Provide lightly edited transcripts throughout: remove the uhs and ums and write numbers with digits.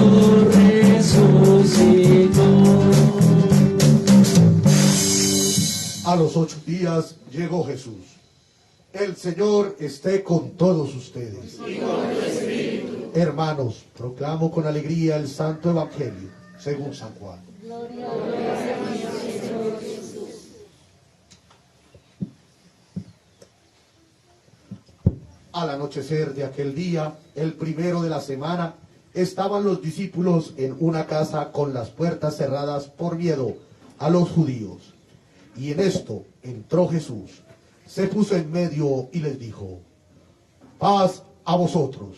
Señor resucitó. A los 8 días llegó Jesús. El Señor esté con todos ustedes. Y con tu espíritu. Hermanos, proclamo con alegría el Santo Evangelio, según San Juan. Al anochecer de aquel día, el primero de la semana, estaban los discípulos en una casa con las puertas cerradas por miedo a los judíos. Y en esto entró Jesús, se puso en medio y les dijo: paz a vosotros.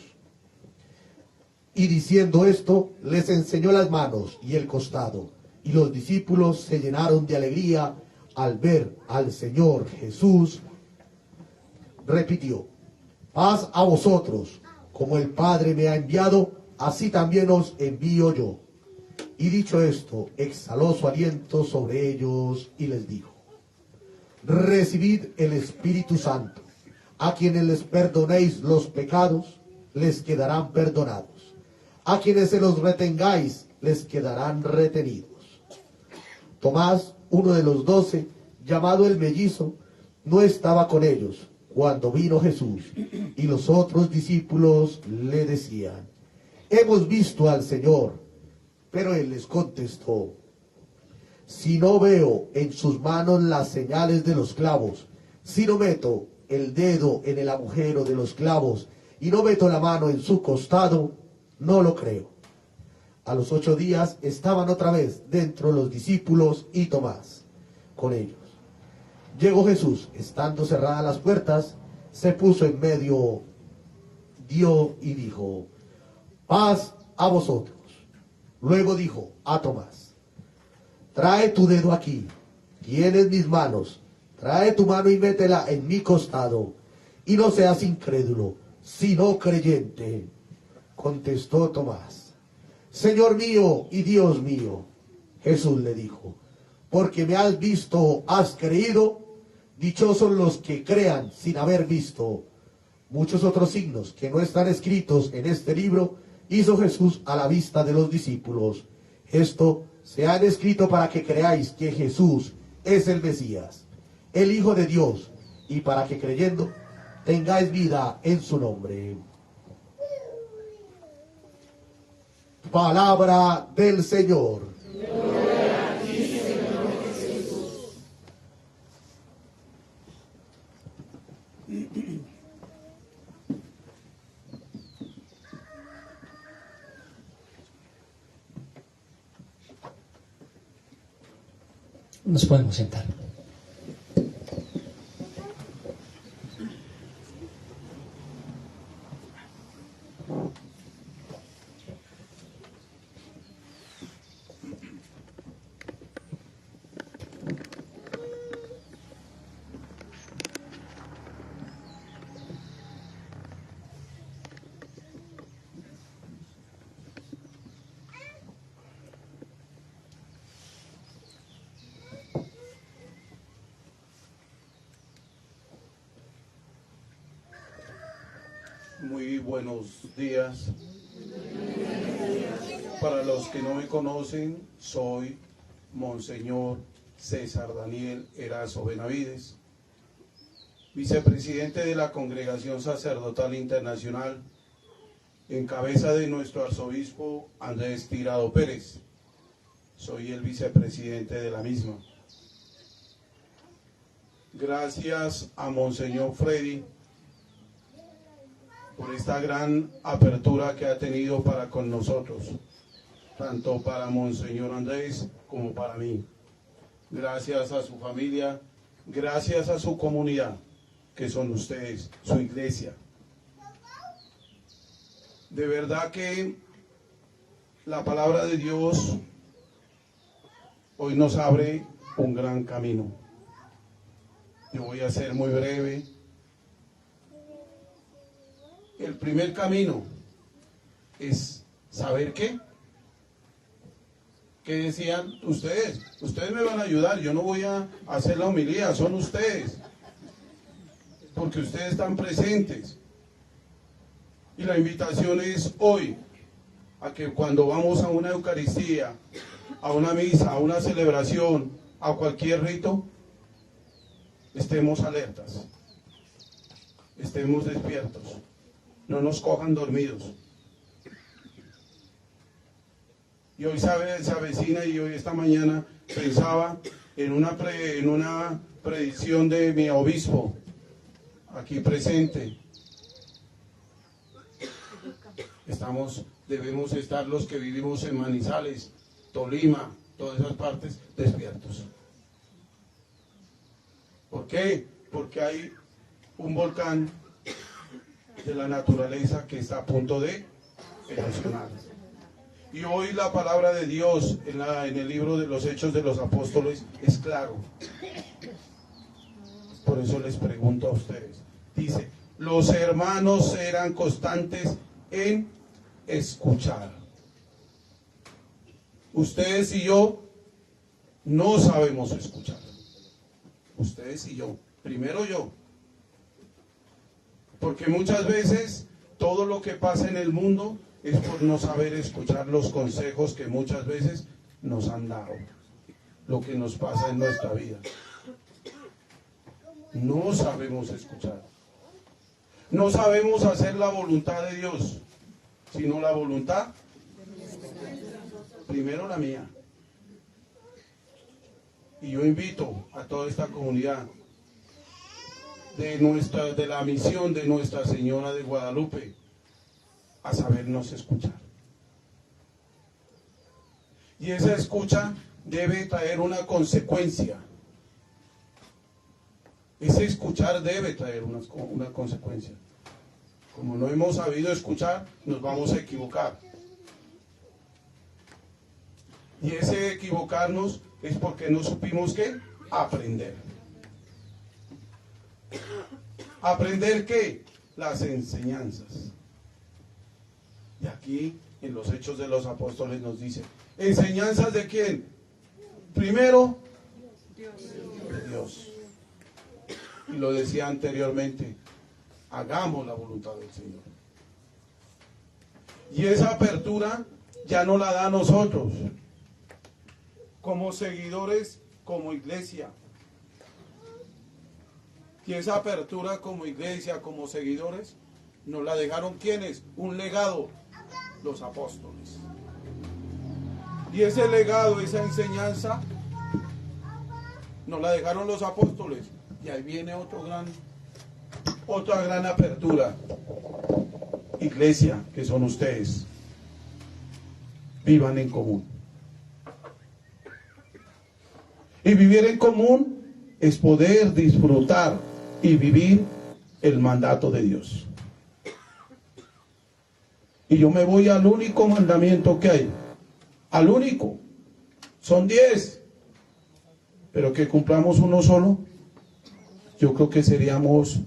Y diciendo esto, les enseñó las manos y el costado, y los discípulos se llenaron de alegría al ver al Señor Jesús. Repitió: paz a vosotros, como el Padre me ha enviado, así también os envío yo. Y dicho esto, exhaló su aliento sobre ellos y les dijo: recibid el Espíritu Santo. A quienes les perdonéis los pecados, les quedarán perdonados. A quienes se los retengáis, les quedarán retenidos. Tomás, uno de los 12, llamado el mellizo, no estaba con ellos cuando vino Jesús, y los otros discípulos le decían: hemos visto al Señor. Pero él les contestó: si no veo en sus manos las señales de los clavos, si no meto el dedo en el agujero de los clavos y no meto la mano en su costado, no lo creo. A los 8 días estaban otra vez dentro los discípulos y Tomás con ellos. Llegó Jesús, estando cerradas las puertas, se puso en medio, dio y dijo: paz a vosotros. Luego dijo a Tomás: trae tu dedo aquí, tienes mis manos, trae tu mano y métela en mi costado, y no seas incrédulo, sino creyente. Contestó Tomás: Señor mío y Dios mío. Jesús le dijo: porque me has visto, has creído. Dichosos los que crean sin haber visto. Muchos otros signos que no están escritos en este libro hizo Jesús a la vista de los discípulos. Esto se ha escrito para que creáis que Jesús es el Mesías, el Hijo de Dios, y para que creyendo tengáis vida en su nombre. Palabra del Señor. Gloria a ti, Señor Jesús. Nos podemos sentar. Muy buenos días. Para los que no me conocen, soy Monseñor César Daniel Erazo Benavides, vicepresidente de la Congregación Sacerdotal Internacional, en cabeza de nuestro arzobispo Andrés Tirado Pérez. Soy el vicepresidente de la misma. Gracias a Monseñor Freddy por esta gran apertura que ha tenido para con nosotros, tanto para Monseñor Andrés como para mí. Gracias a su familia, gracias a su comunidad, que son ustedes, su iglesia. De verdad que la palabra de Dios hoy nos abre un gran camino. Yo voy a ser muy breve. El primer camino es saber qué. ¿Qué decían ustedes? Ustedes me van a ayudar, yo no voy a hacer la homilía, son ustedes. Porque ustedes están presentes. Y la invitación es hoy, a que cuando vamos a una Eucaristía, a una misa, a una celebración, a cualquier rito, estemos alertas, estemos despiertos, no nos cojan dormidos. Y hoy se avecina, y hoy esta mañana pensaba en una predicción de mi obispo aquí presente. Debemos estar los que vivimos en Manizales, Tolima, todas esas partes, despiertos. ¿Por qué? Porque hay un volcán de la naturaleza que está a punto de erupcionar. Y hoy la palabra de Dios en el libro de los Hechos de los Apóstoles es claro. Por eso les pregunto a ustedes. Dice, los hermanos eran constantes en escuchar. Ustedes y yo no sabemos escuchar. Ustedes y yo. Primero yo. Porque muchas veces todo lo que pasa en el mundo es por no saber escuchar los consejos que muchas veces nos han dado. Lo que nos pasa en nuestra vida. No sabemos escuchar. No sabemos hacer la voluntad de Dios, sino la voluntad, primero la mía. Y yo invito a toda esta comunidad de la misión de Nuestra Señora de Guadalupe a sabernos escuchar. Y esa escucha debe traer una consecuencia. Ese escuchar debe traer una consecuencia. Como no hemos sabido escuchar, nos vamos a equivocar. Y ese equivocarnos es porque no supimos qué, aprender. ¿Aprender qué? Las enseñanzas. Y aquí en los Hechos de los Apóstoles nos dice, ¿enseñanzas de quién? Primero, de Dios. Y lo decía anteriormente, hagamos la voluntad del Señor. Y esa apertura ya no la da a nosotros, como seguidores, como iglesia. Y esa apertura como iglesia, como seguidores, nos la dejaron ¿quiénes? Un legado, los apóstoles. Y ese legado, esa enseñanza, nos la dejaron los apóstoles. Y ahí viene otra gran apertura. Iglesia, que son ustedes. Vivan en común. Y vivir en común es poder disfrutar y vivir el mandato de Dios. Y yo me voy al único mandamiento que hay. Al único. Son 10. Pero que cumplamos uno solo, yo creo que seríamos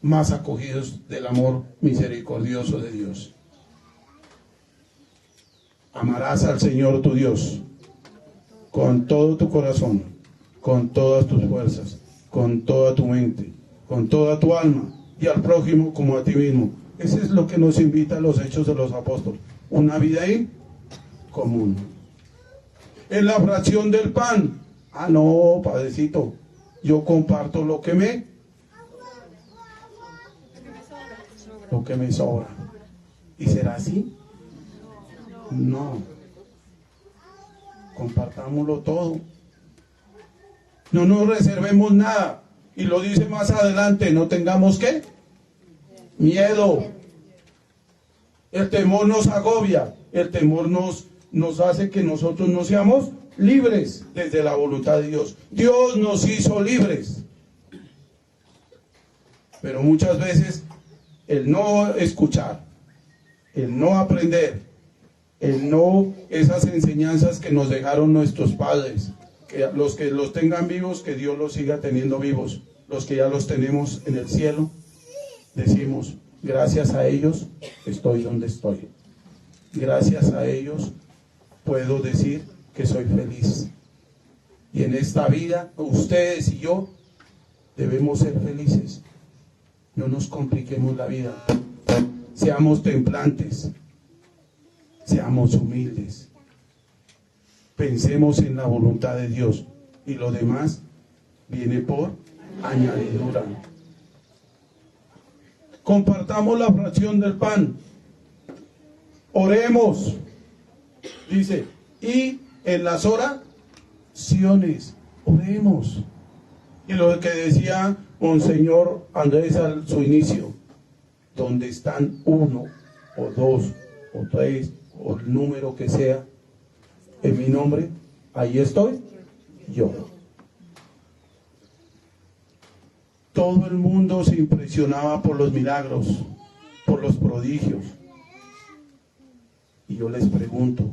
más acogidos del amor misericordioso de Dios. Amarás al Señor tu Dios con todo tu corazón, con todas tus fuerzas, con toda tu mente, con toda tu alma, y al prójimo como a ti mismo. Eso es lo que nos invita a los Hechos de los Apóstoles. Una vida en común. En la fracción del pan. Ah, no, padrecito, yo comparto lo que me sobra. ¿Y será así? No. Compartámoslo todo. No nos reservemos nada. Y lo dice más adelante, no tengamos ¿qué? Miedo. El temor nos agobia. El temor nos hace que nosotros no seamos libres desde la voluntad de Dios. Dios nos hizo libres. Pero muchas veces el no escuchar, el no aprender, esas enseñanzas que nos dejaron nuestros padres, que los tengan vivos, que Dios los siga teniendo vivos. Los que ya los tenemos en el cielo, decimos, gracias a ellos estoy donde estoy. Gracias a ellos puedo decir que soy feliz. Y en esta vida, ustedes y yo debemos ser felices. No nos compliquemos la vida. Seamos templantes. Seamos humildes. Pensemos en la voluntad de Dios y lo demás viene por añadidura. Compartamos la fracción del pan. Oremos. Dice, y en las oraciones, oremos. Y lo que decía Monseñor Andrés al su inicio, donde están uno o dos o tres o el número que sea, en mi nombre, ahí estoy yo. Todo el mundo se impresionaba por los milagros, por los prodigios. Y yo les pregunto,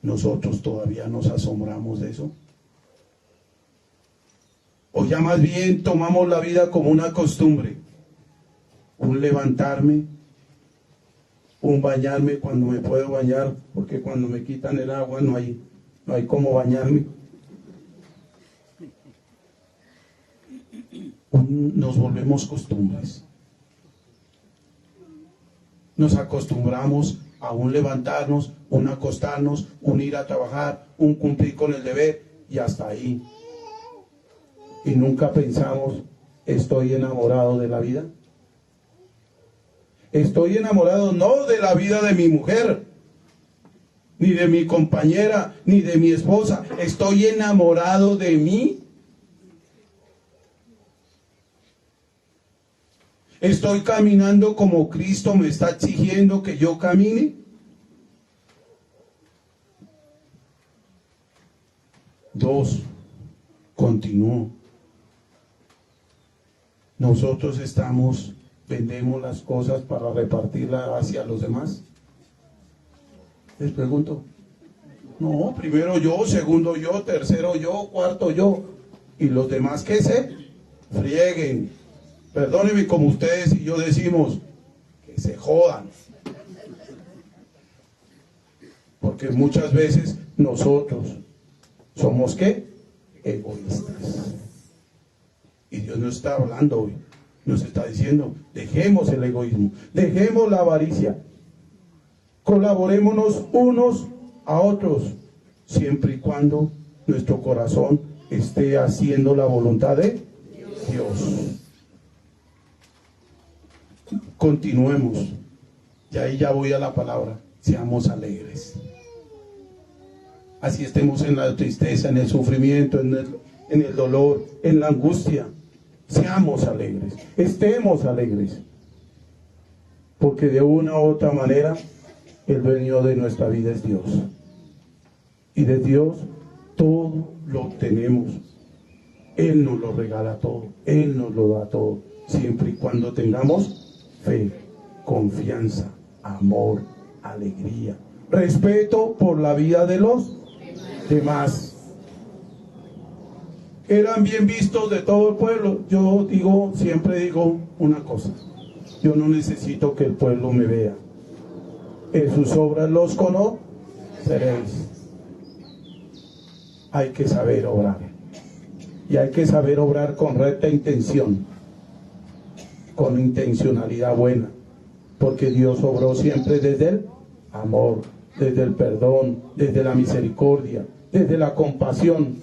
¿nosotros todavía nos asombramos de eso? O ya más bien tomamos la vida como una costumbre, un levantarme, un bañarme cuando me puedo bañar, porque cuando me quitan el agua no hay cómo bañarme. Nos volvemos costumbres. Nos acostumbramos a un levantarnos, un acostarnos, un ir a trabajar, un cumplir con el deber y hasta ahí. Y nunca pensamos, ¿estoy enamorado de la vida? Estoy enamorado no de la vida de mi mujer, ni de mi compañera, ni de mi esposa. Estoy enamorado de mí. Estoy caminando como Cristo me está exigiendo que yo camine. 2, continúo. Nosotros vendemos las cosas para repartirlas hacia los demás. Les pregunto. No, primero yo, segundo yo, tercero yo, cuarto yo. Y los demás que se frieguen. Perdónenme como ustedes y yo decimos, que se jodan. Porque muchas veces nosotros somos ¿qué? Egoístas. Y Dios nos está hablando hoy, nos está diciendo, dejemos el egoísmo, dejemos la avaricia, colaborémonos unos a otros, siempre y cuando nuestro corazón esté haciendo la voluntad de Dios. Continuemos, y ahí ya voy a la palabra, seamos alegres. Así estemos en la tristeza, en el sufrimiento, en el dolor, en la angustia. Seamos alegres, estemos alegres. Porque de una u otra manera, el dueño de nuestra vida es Dios. Y de Dios todo lo tenemos. Él nos lo regala todo, Él nos lo da todo. Siempre y cuando tengamos fe, confianza, amor, alegría, respeto por la vida de los demás. Eran bien vistos de todo el pueblo. Yo siempre digo una cosa: yo no necesito que el pueblo me vea. En sus obras los conoceréis. Hay que saber obrar. Y hay que saber obrar con recta intención, con intencionalidad buena, porque Dios obró siempre desde el amor, desde el perdón, desde la misericordia, desde la compasión.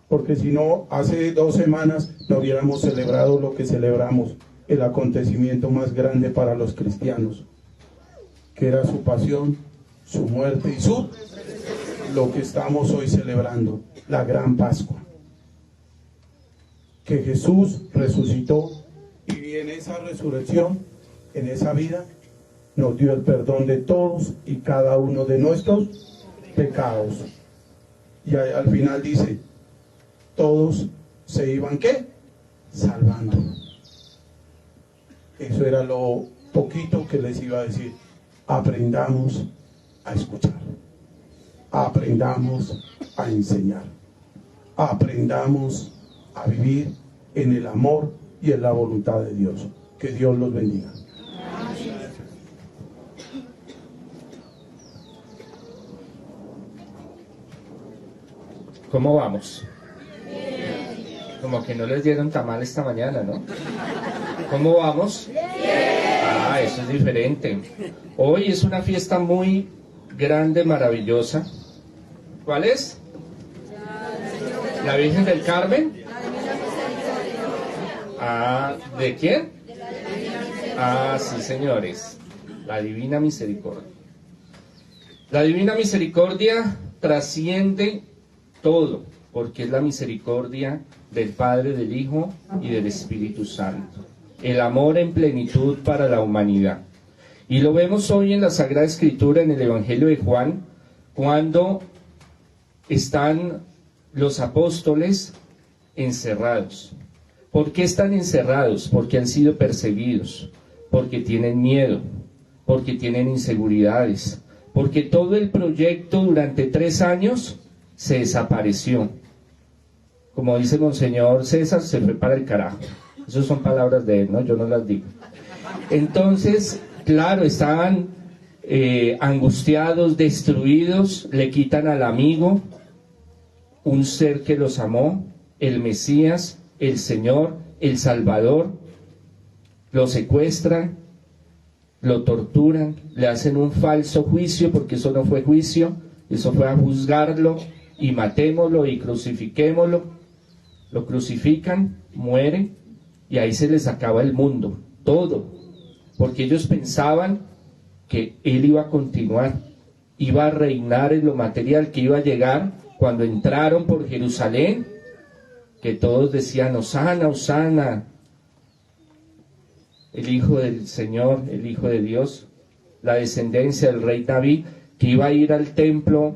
Porque si no, hace 2 semanas no hubiéramos celebrado lo que celebramos, el acontecimiento más grande para los cristianos, que era su pasión, su muerte y lo que estamos hoy celebrando, la gran Pascua. Que Jesús resucitó y en esa resurrección, en esa vida, nos dio el perdón de todos y cada uno de nuestros pecados. Y al final dice, todos se iban ¿qué? Salvando. Eso era lo poquito que les iba a decir. Aprendamos a escuchar, aprendamos a enseñar, aprendamos a vivir en el amor y en la voluntad de Dios. Que Dios los bendiga. ¿Cómo vamos? Como que no les dieron tamal esta mañana, ¿no? ¿Cómo vamos? Ah, eso es diferente. Hoy es una fiesta muy grande, maravillosa. ¿Cuál es? ¿La Virgen del Carmen? Ah, ¿de quién? Ah, sí, señores. La Divina Misericordia. La Divina Misericordia trasciende todo, porque es la misericordia del Padre, del Hijo y del Espíritu Santo. El amor en plenitud para la humanidad. Y lo vemos hoy en la Sagrada Escritura, en el Evangelio de Juan, cuando están los apóstoles encerrados. ¿Por qué están encerrados? Porque han sido perseguidos, porque tienen miedo, porque tienen inseguridades, porque todo el proyecto durante 3 años se desapareció. Como dice Monseñor César, se fue para el carajo. Esas son palabras de él, ¿no? Yo no las digo. Entonces, claro, estaban angustiados, destruidos, le quitan al amigo, un ser que los amó, el Mesías, el Señor, el Salvador, lo secuestran, lo torturan, le hacen un falso juicio, porque eso no fue juicio, eso fue a juzgarlo, y matémoslo y crucifiquémoslo. Lo crucifican, muere, y ahí se les acaba el mundo, todo, porque ellos pensaban que él iba a continuar, iba a reinar en lo material, que iba a llegar cuando entraron por Jerusalén, que todos decían: Hosana, Hosana, el Hijo del Señor, el Hijo de Dios, la descendencia del rey David, que iba a ir al templo,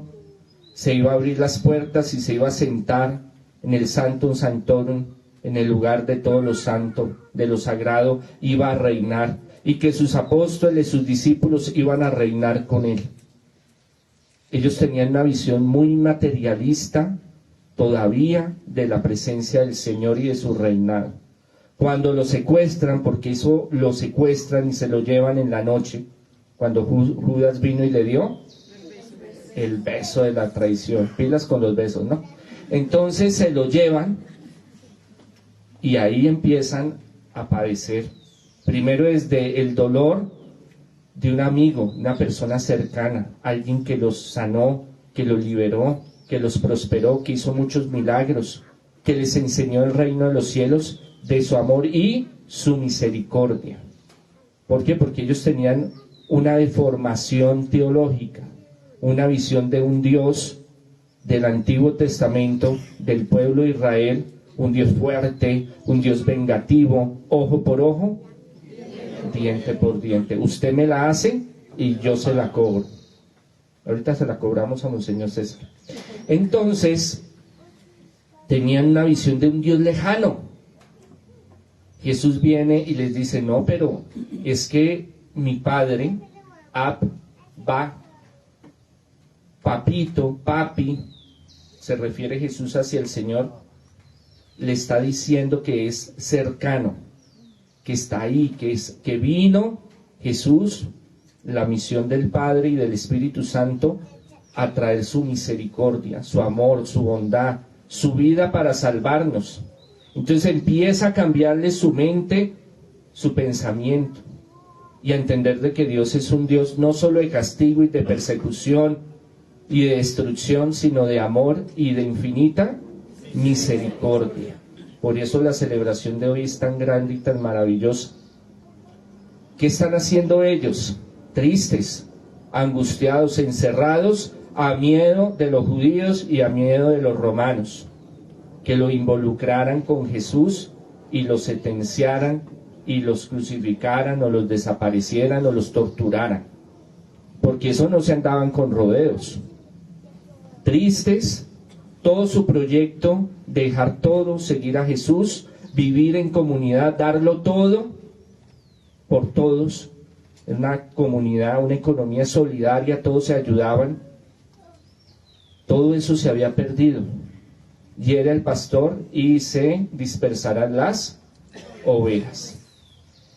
se iba a abrir las puertas y se iba a sentar en el Sanctum Sanctorum, en el lugar de todos los santos, de lo sagrado, iba a reinar, y que sus apóstoles, sus discípulos iban a reinar con él. Ellos tenían una visión muy materialista todavía de la presencia del Señor y de su reinado. Cuando lo secuestran, porque eso lo secuestran y se lo llevan en la noche, cuando Judas vino y le dio el beso de la traición, pilas con los besos, ¿no? Entonces se lo llevan y ahí empiezan a padecer. Primero desde el dolor de un amigo, una persona cercana, alguien que los sanó, que los liberó, que los prosperó, que hizo muchos milagros, que les enseñó el reino de los cielos, de su amor y su misericordia. ¿Por qué? Porque ellos tenían una deformación teológica, una visión de un Dios del Antiguo Testamento, del pueblo de Israel, un Dios fuerte, un Dios vengativo, ojo por ojo, diente por diente. Usted me la hace y yo se la cobro. Ahorita se la cobramos a Monseñor César. Entonces, tenían una visión de un Dios lejano. Jesús viene y les dice: no, pero es que mi padre, Abba, papito, papi, se refiere Jesús hacia el Señor, le está diciendo que es cercano, que está ahí, que vino Jesús, la misión del Padre y del Espíritu Santo, a traer su misericordia, su amor, su bondad, su vida para salvarnos. Entonces empieza a cambiarle su mente, su pensamiento, y a entender de que Dios es un Dios no solo de castigo y de persecución y de destrucción, sino de amor y de infinita misericordia. Por eso la celebración de hoy es tan grande y tan maravillosa. ¿Qué están haciendo ellos? Tristes, angustiados, encerrados, a miedo de los judíos y a miedo de los romanos, que lo involucraran con Jesús y los sentenciaran y los crucificaran o los desaparecieran o los torturaran, porque eso no se andaban con rodeos. Tristes, todo su proyecto, dejar todo, seguir a Jesús, vivir en comunidad, darlo todo por todos, en una comunidad, una economía solidaria, todos se ayudaban. Todo eso se había perdido. Hiere el pastor y se dispersarán las ovejas.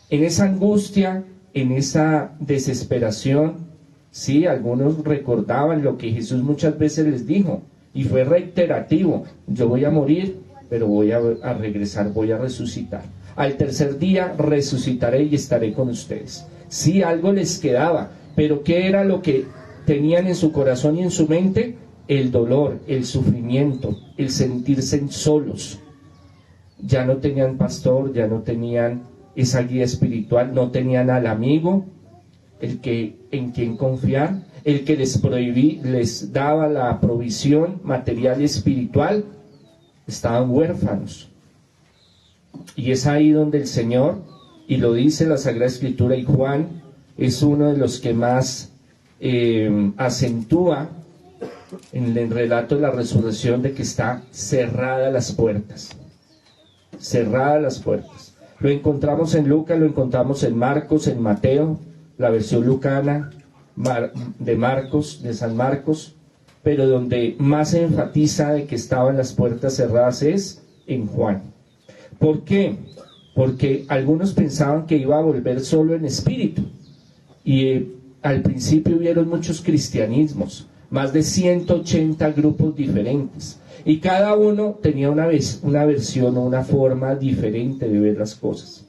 En esa angustia, en esa desesperación, sí, algunos recordaban lo que Jesús muchas veces les dijo, y fue reiterativo: yo voy a morir, pero voy a regresar, voy a resucitar. Al tercer día resucitaré y estaré con ustedes. Sí, algo les quedaba, pero ¿qué era lo que tenían en su corazón y en su mente? El dolor, el sufrimiento, el sentirse solos. Ya no tenían pastor, ya no tenían esa guía espiritual, no tenían al amigo, en quien confiar, el que les daba la provisión material y espiritual. Estaban huérfanos. Y es ahí donde el Señor, y lo dice la Sagrada Escritura, y Juan es uno de los que más acentúa en el relato de la resurrección, de que está cerradas las puertas. Cerradas las puertas. Lo encontramos en Lucas, lo encontramos en Marcos, en Mateo, la versión lucana de Marcos, de San Marcos, pero donde más se enfatiza de que estaban las puertas cerradas es en Juan. ¿Por qué? Porque algunos pensaban que iba a volver solo en espíritu, y al principio hubieron muchos cristianismos, más de 180 grupos diferentes, y cada uno tenía una versión o una forma diferente de ver las cosas.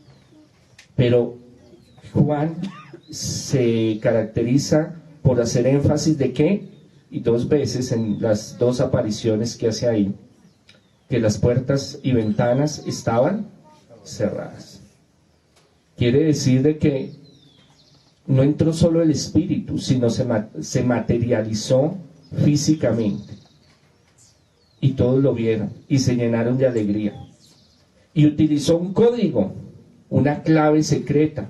Pero Juan se caracteriza por hacer énfasis de que, y 2 veces en las 2 apariciones que hace ahí, que las puertas y ventanas estaban cerradas. Quiere decir de que no entró solo el espíritu, sino se materializó físicamente, y todos lo vieron y se llenaron de alegría, y utilizó un código, una clave secreta.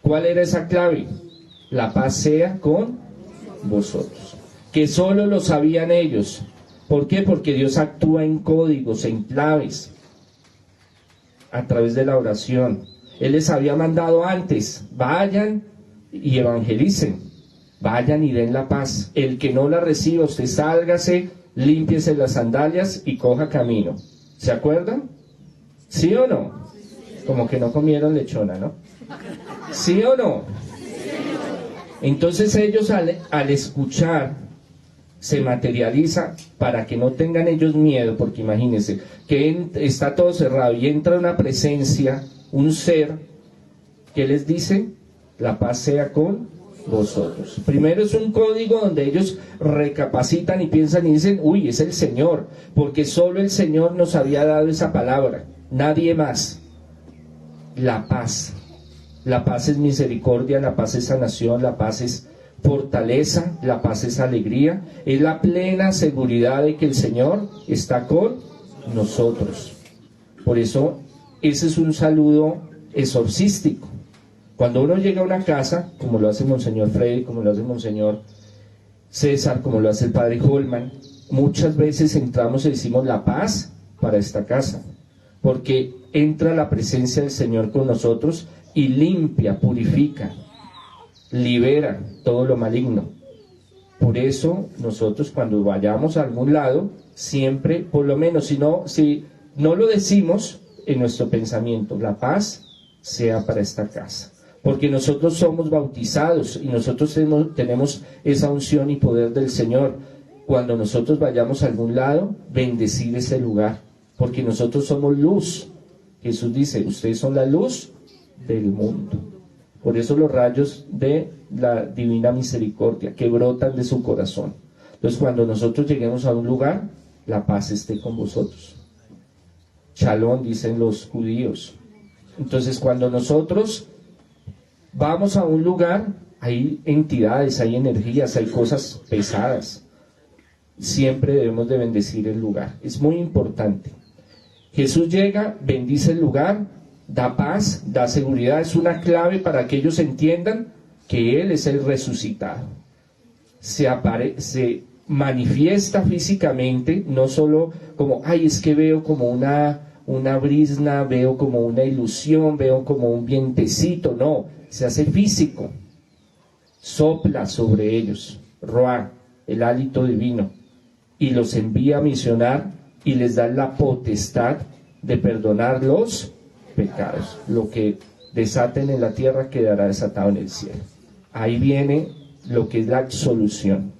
¿Cuál era esa clave? La paz sea con vosotros, que solo lo sabían ellos. ¿Por qué? Porque Dios actúa en códigos, en claves, a través de la oración. Él les había mandado antes: vayan y evangelicen, vayan y den la paz. El que no la reciba, usted sálgase, límpiese las sandalias y coja camino. ¿Se acuerdan? ¿Sí o no? Como que no comieron lechona, ¿no? ¿Sí o no? Entonces ellos al escuchar, se materializa para que no tengan ellos miedo, porque imagínense que está todo cerrado y entra una presencia, un ser, que les dice: la paz sea con vosotros. Primero es un código donde ellos recapacitan y piensan y dicen: uy, es el Señor, porque solo el Señor nos había dado esa palabra, nadie más. La paz. La paz es misericordia, la paz es sanación, la paz es fortaleza, la paz es alegría, es la plena seguridad de que el Señor está con nosotros. Por eso ese es un saludo exorcístico. Cuando uno llega a una casa, como lo hace Monseñor Freddy, como lo hace Monseñor César, como lo hace el Padre Holman, muchas veces entramos y decimos: la paz para esta casa, porque entra la presencia del Señor con nosotros y limpia, purifica, libera todo lo maligno. Por eso nosotros, cuando vayamos a algún lado, siempre, por lo menos, si no lo decimos en nuestro pensamiento: la paz sea para esta casa, porque nosotros somos bautizados y nosotros tenemos esa unción y poder del Señor. Cuando nosotros vayamos a algún lado, bendecir ese lugar, porque nosotros somos luz. Jesús dice: ustedes son la luz del mundo. Por eso los rayos de la divina misericordia que brotan de su corazón. Entonces, cuando nosotros lleguemos a un lugar, la paz esté con vosotros. Shalom, dicen los judíos. Entonces, cuando nosotros vamos a un lugar, hay entidades, hay energías, hay cosas pesadas. Siempre debemos de bendecir el lugar. Es muy importante. Jesús llega, bendice el lugar, da paz, da seguridad. Es una clave para que ellos entiendan que Él es el resucitado. Se manifiesta físicamente, no solo como: ay, es que veo como una brisna, veo como una ilusión, veo como un vientecito. No, se hace físico. Sopla sobre ellos, Ruá, el hálito divino, y los envía a misionar y les da la potestad de perdonar los pecados. Lo que desaten en la tierra quedará desatado en el cielo. Ahí viene lo que es la absolución.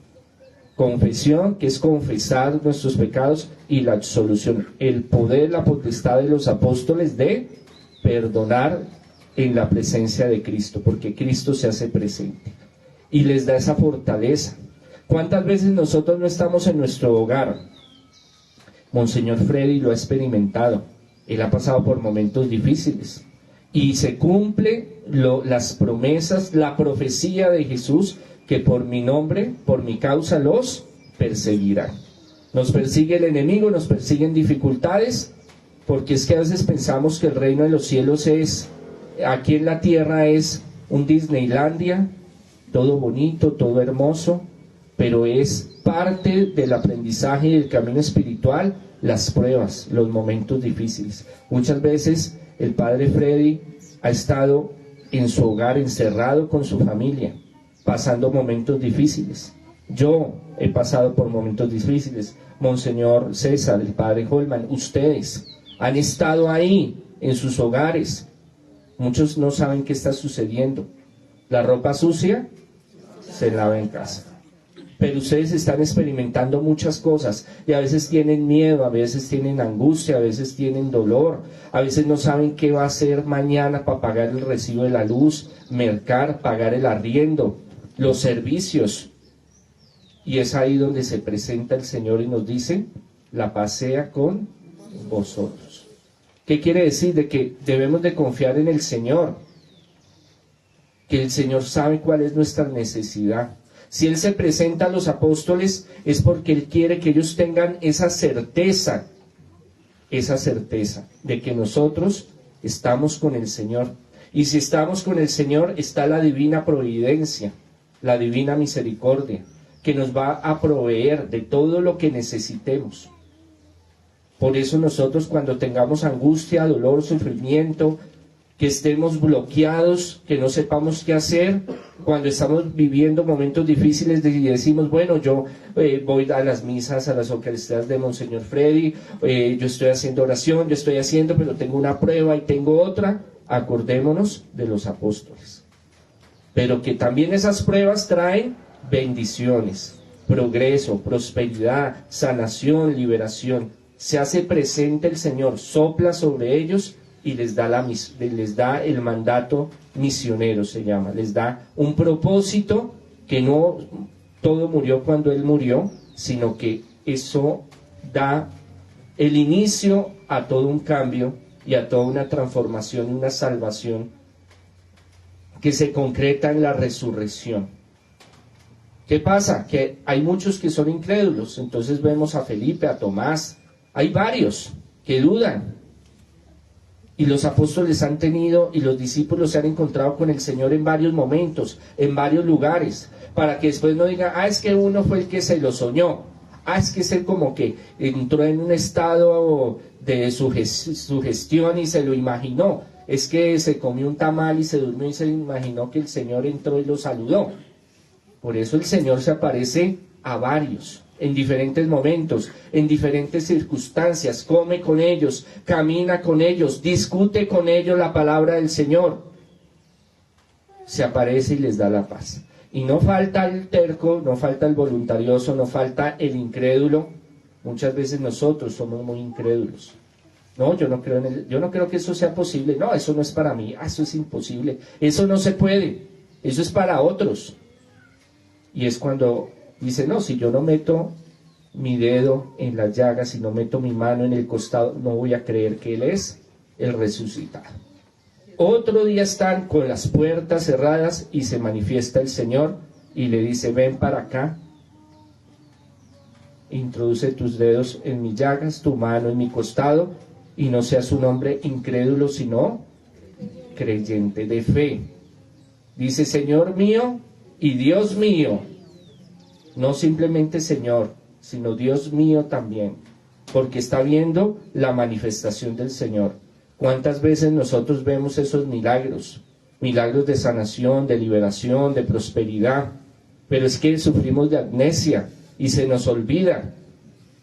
Confesión, que es confesar nuestros pecados, y la absolución, el poder, la potestad de los apóstoles de perdonar en la presencia de Cristo, porque Cristo se hace presente y les da esa fortaleza. ¿Cuántas veces nosotros no estamos en nuestro hogar? Monseñor Freddy lo ha experimentado. Él ha pasado por momentos difíciles y se cumple las promesas, la profecía de Jesús, que por mi nombre, por mi causa los perseguirán. Nos persigue el enemigo, nos persiguen dificultades, porque es que a veces pensamos que el reino de los cielos es, aquí en la tierra es un Disneylandia, todo bonito, todo hermoso, pero es parte del aprendizaje y del camino espiritual, las pruebas, los momentos difíciles. Muchas veces el padre Freddy ha estado en su hogar encerrado con su familia, pasando momentos difíciles. Yo he pasado por momentos difíciles. Monseñor César, el padre Holman, ustedes han estado ahí en sus hogares. Muchos no saben qué está sucediendo. La ropa sucia se lava en casa. Pero ustedes están experimentando muchas cosas y a veces tienen miedo, a veces tienen angustia, a veces tienen dolor, a veces no saben qué va a hacer mañana para pagar el recibo de la luz, mercar, pagar el arriendo, los servicios. Y es ahí donde se presenta el Señor y nos dice: la paz sea con vosotros. ¿Qué quiere decir? De que debemos de confiar en el Señor, que el Señor sabe cuál es nuestra necesidad. Si Él se presenta a los apóstoles es porque Él quiere que ellos tengan esa certeza de que nosotros estamos con el Señor. Y si estamos con el Señor, está la divina providencia, la divina misericordia, que nos va a proveer de todo lo que necesitemos. Por eso nosotros, cuando tengamos angustia, dolor, sufrimiento, que estemos bloqueados, que no sepamos qué hacer, cuando estamos viviendo momentos difíciles y decimos, bueno, yo voy a las misas, a las Eucaristías de Monseñor Freddy, yo estoy haciendo oración, pero tengo una prueba y tengo otra, acordémonos de los apóstoles. Pero que también esas pruebas traen bendiciones, progreso, prosperidad, sanación, liberación. Se hace presente el Señor, sopla sobre ellos y les da el mandato misionero, se llama, les da un propósito, que no todo murió cuando Él murió, sino que eso da el inicio a todo un cambio y a toda una transformación, una salvación que se concreta en la resurrección. ¿Qué pasa? Que hay muchos que son incrédulos. Entonces vemos a Felipe, a Tomás, hay varios que dudan. Y los apóstoles han tenido, y los discípulos se han encontrado con el Señor en varios momentos, en varios lugares, para que después no digan, es que uno fue el que se lo soñó, es que es el como que entró en un estado de sugestión y se lo imaginó, es que se comió un tamal y se durmió y se imaginó que el Señor entró y lo saludó. Por eso el Señor se aparece a varios, en diferentes momentos, en diferentes circunstancias, come con ellos, camina con ellos, discute con ellos la palabra del Señor. Se aparece y les da la paz. Y no falta el terco, no falta el voluntarioso, no falta el incrédulo. Muchas veces nosotros somos muy incrédulos. No, yo no creo que eso sea posible. No, eso no es para mí, eso es imposible, eso no se puede, eso es para otros. Y es cuando dice, no, si yo no meto mi dedo en las llagas, si no meto mi mano en el costado, no voy a creer que Él es el resucitado. Otro día están con las puertas cerradas y se manifiesta el Señor y le dice, ven para acá, introduce tus dedos en mis llagas, tu mano en mi costado, y no seas un hombre incrédulo, sino creyente de fe. Dice, Señor mío y Dios mío. No simplemente Señor, sino Dios mío también, porque está viendo la manifestación del Señor. ¿Cuántas veces nosotros vemos esos milagros? Milagros de sanación, de liberación, de prosperidad. Pero es que sufrimos de amnesia y se nos olvida.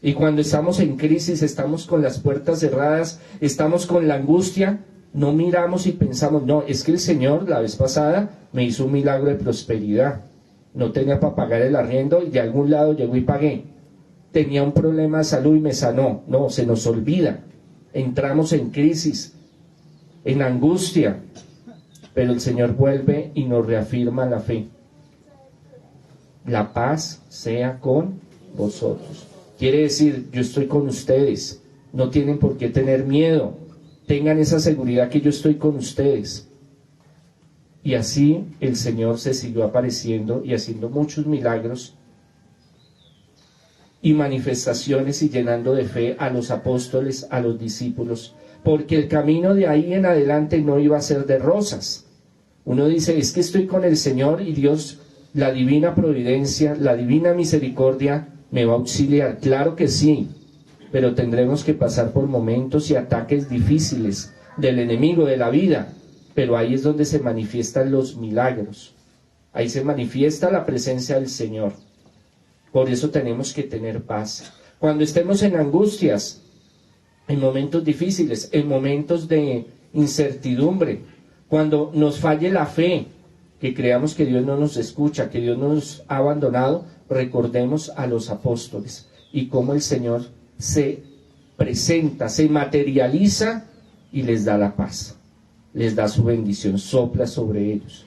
Y cuando estamos en crisis, estamos con las puertas cerradas, estamos con la angustia, no miramos y pensamos, no, es que el Señor la vez pasada me hizo un milagro de prosperidad. No tenía para pagar el arriendo y de algún lado llegó y pagué. Tenía un problema de salud y me sanó. No, se nos olvida. Entramos en crisis, en angustia. pero el Señor vuelve y nos reafirma la fe. La paz sea con vosotros. Quiere decir, yo estoy con ustedes, no tienen por qué tener miedo, tengan esa seguridad que yo estoy con ustedes. Y así el Señor se siguió apareciendo y haciendo muchos milagros y manifestaciones y llenando de fe a los apóstoles, a los discípulos, porque el camino de ahí en adelante no iba a ser de rosas. Uno dice, es que estoy con el Señor y Dios, la divina providencia, la divina misericordia me va a auxiliar. Claro que sí, pero tendremos que pasar por momentos y ataques difíciles del enemigo de la vida, pero ahí es donde se manifiestan los milagros, ahí se manifiesta la presencia del Señor. Por eso tenemos que tener paz. Cuando estemos en angustias, en momentos difíciles, en momentos de incertidumbre, cuando nos falle la fe, que creamos que Dios no nos escucha, que Dios nos ha abandonado, recordemos a los apóstoles y cómo el Señor se presenta, se materializa y les da la paz, les da su bendición, sopla sobre ellos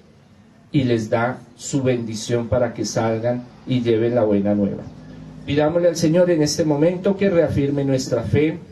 y les da su bendición para que salgan y lleven la buena nueva. Pidámosle al Señor en este momento que reafirme nuestra fe